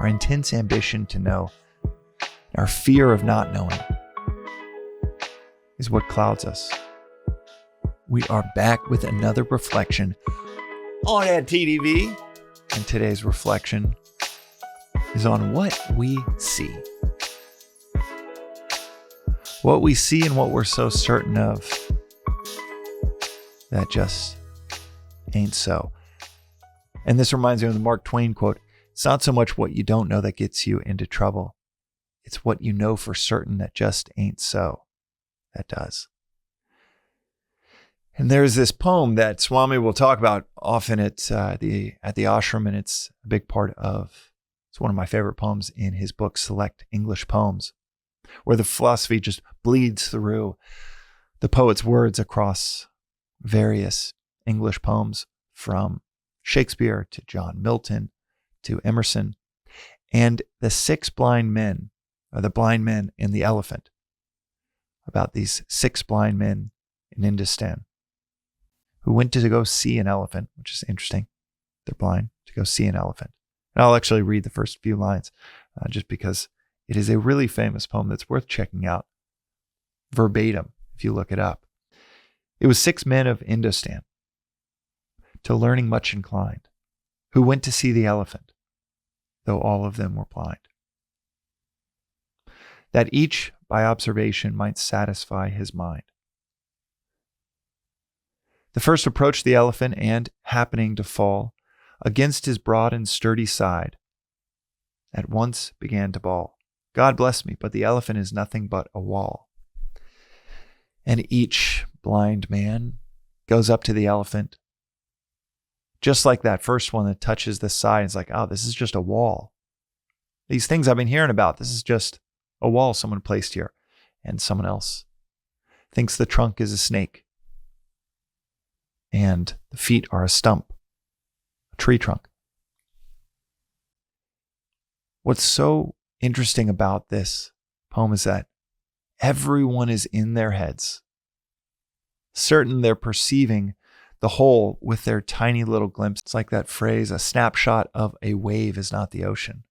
our intense ambition to know, our fear of not knowing is what clouds us. We are back with another reflection on at TDV, and today's reflection is on what we see. What we see and what we're so certain of that just ain't so. And this reminds me of the Mark Twain quote, "It's not so much what you don't know that gets you into trouble. It's what you know for certain that just ain't so that does." And there's this poem that Swami will talk about often at the ashram, and it's a big part of, it's one of my favorite poems in his book, Select English Poems, where the philosophy just bleeds through the poet's words across various English poems, from Shakespeare to John Milton to Emerson, and the six blind men, or the blind men and the elephant, about these six blind men in Industan who went to go see an elephant, which is interesting. They're blind to go see an elephant. And I'll actually read the first few lines just because it is a really famous poem that's worth checking out verbatim if you look it up. "It was six men of Industan, to learning much inclined, who went to see the elephant, though all of them were blind, that each by observation might satisfy his mind. The first approached the elephant, and, happening to fall against his broad and sturdy side, at once began to bawl, 'God bless me, but the elephant is nothing but a wall.' And each blind man goes up to the elephant, just like that first one that touches the side. It's like, oh, this is just a wall. These things I've been hearing about, this is just a wall someone placed here. And someone else thinks the trunk is a snake and the feet are a stump, a tree trunk." What's so interesting about this poem is that everyone is in their heads, certain they're perceiving the whole with their tiny little glimpse. It's like that phrase, a snapshot of a wave is not the ocean.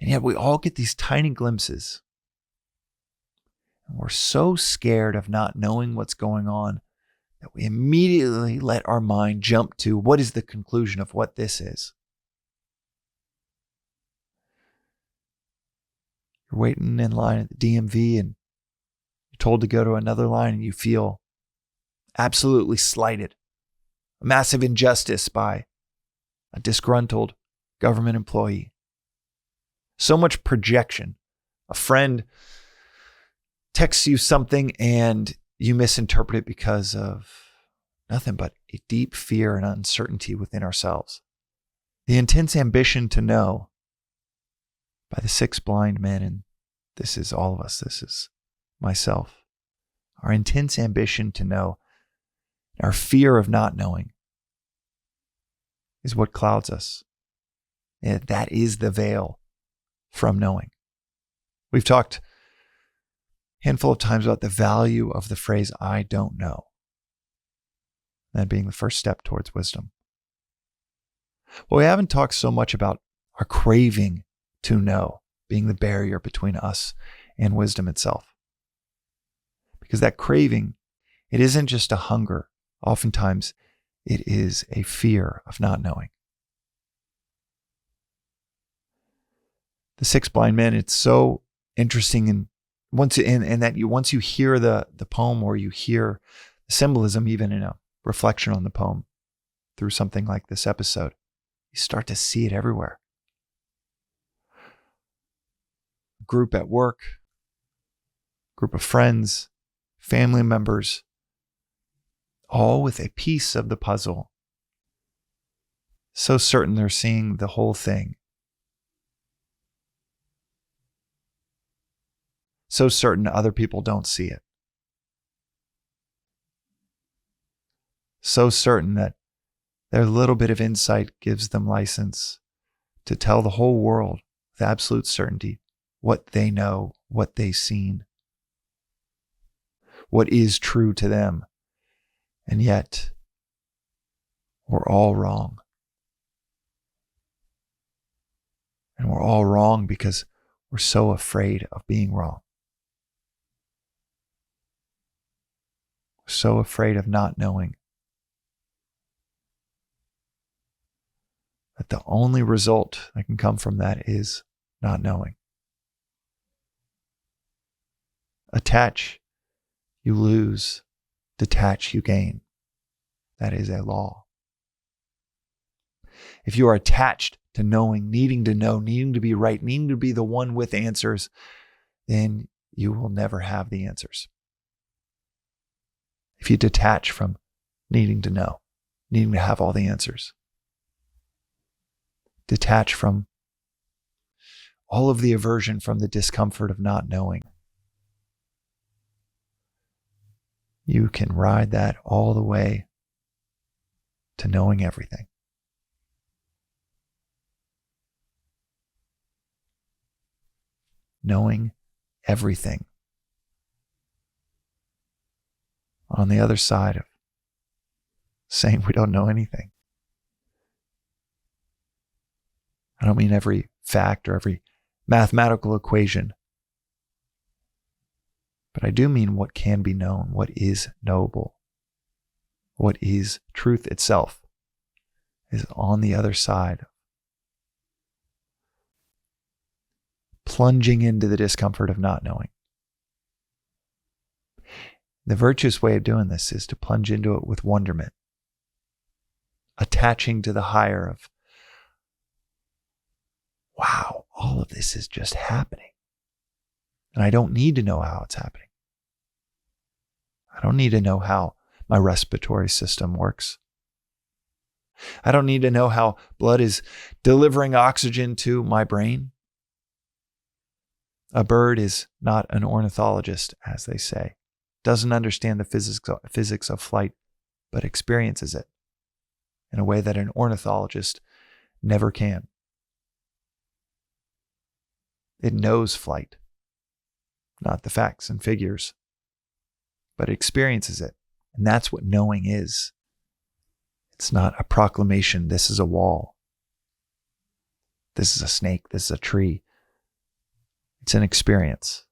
And yet we all get these tiny glimpses. And we're so scared of not knowing what's going on that we immediately let our mind jump to what is the conclusion of what this is. You're waiting in line at the DMV and you're told to go to another line, and you feel absolutely slighted, a massive injustice by a disgruntled government employee. So much projection. A friend texts you something and you misinterpret it because of nothing but a deep fear and uncertainty within ourselves. The intense ambition to know by the six blind men, and this is all of us, this is myself. Our intense ambition to know, our fear of not knowing, is what clouds us. And that is the veil from knowing. We've talked a handful of times about the value of the phrase, "I don't know," that being the first step towards wisdom. Well, we haven't talked so much about our craving to know being the barrier between us and wisdom itself. Because that craving, it isn't just a hunger. Oftentimes, it is a fear of not knowing. The six blind men, it's so interesting, and once you hear the poem, or you hear the symbolism, even in a reflection on the poem through something like this episode, you start to see it everywhere. Group at work, group of friends, family members, all with a piece of the puzzle, so certain they're seeing the whole thing, so certain other people don't see it, so certain that their little bit of insight gives them license to tell the whole world with absolute certainty what they know, what they've seen, what is true to them. And yet, we're all wrong. we're all wrong because we're so afraid of being wrong. We're so afraid of not knowing that the only result that can come from that is not knowing. Attach, you lose. Detach, you gain. That is a law. If you are attached to knowing, needing to know, needing to be right, needing to be the one with answers, then you will never have the answers. If you detach from needing to know, needing to have all the answers, detach from all of the aversion from the discomfort of not knowing, you can ride that all the way to knowing everything. Knowing everything. On the other side of saying we don't know anything. I don't mean every fact or every mathematical equation, but I do mean what can be known, what is knowable, what is truth itself is on the other side. Plunging into the discomfort of not knowing. The virtuous way of doing this is to plunge into it with wonderment, attaching to the higher of, wow, all of this is just happening. And I don't need to know how it's happening. I don't need to know how my respiratory system works. I don't need to know how blood is delivering oxygen to my brain. A bird is not an ornithologist, as they say. Doesn't understand the physics of flight, but experiences it in a way that an ornithologist never can. It knows flight, not the facts and figures, but it experiences it. And that's what knowing is. It's not a proclamation, this is a wall. This is a snake, this is a tree. It's an experience.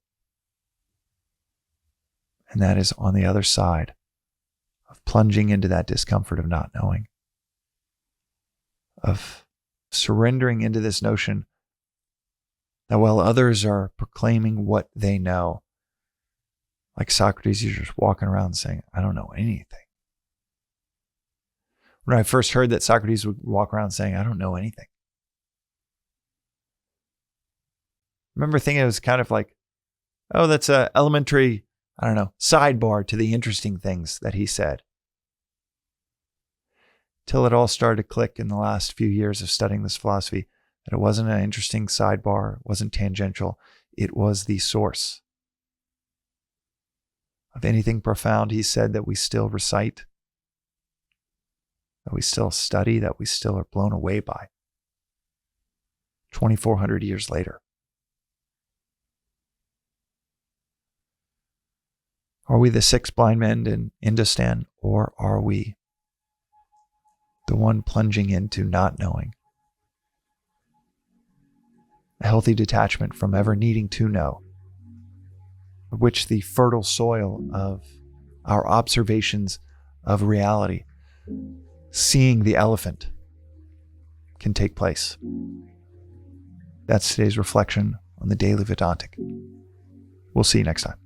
And that is on the other side of plunging into that discomfort of not knowing, of surrendering into this notion that while others are proclaiming what they know, like Socrates, you're just walking around saying, I don't know anything. When I first heard that Socrates would walk around saying, I don't know anything, I remember thinking it was kind of like, oh, that's an elementary, I don't know, sidebar to the interesting things that he said. Till it all started to click in the last few years of studying this philosophy, that it wasn't an interesting sidebar, it wasn't tangential, it was the source of anything profound he said that we still recite, that we still study, that we still are blown away by 2,400 years later. Are we the 6 blind men in Indostan, or are we the one plunging into not knowing? A healthy detachment from ever needing to know, of which the fertile soil of our observations of reality, seeing the elephant, can take place. That's today's reflection on the Daily Vedantic. We'll see you next time.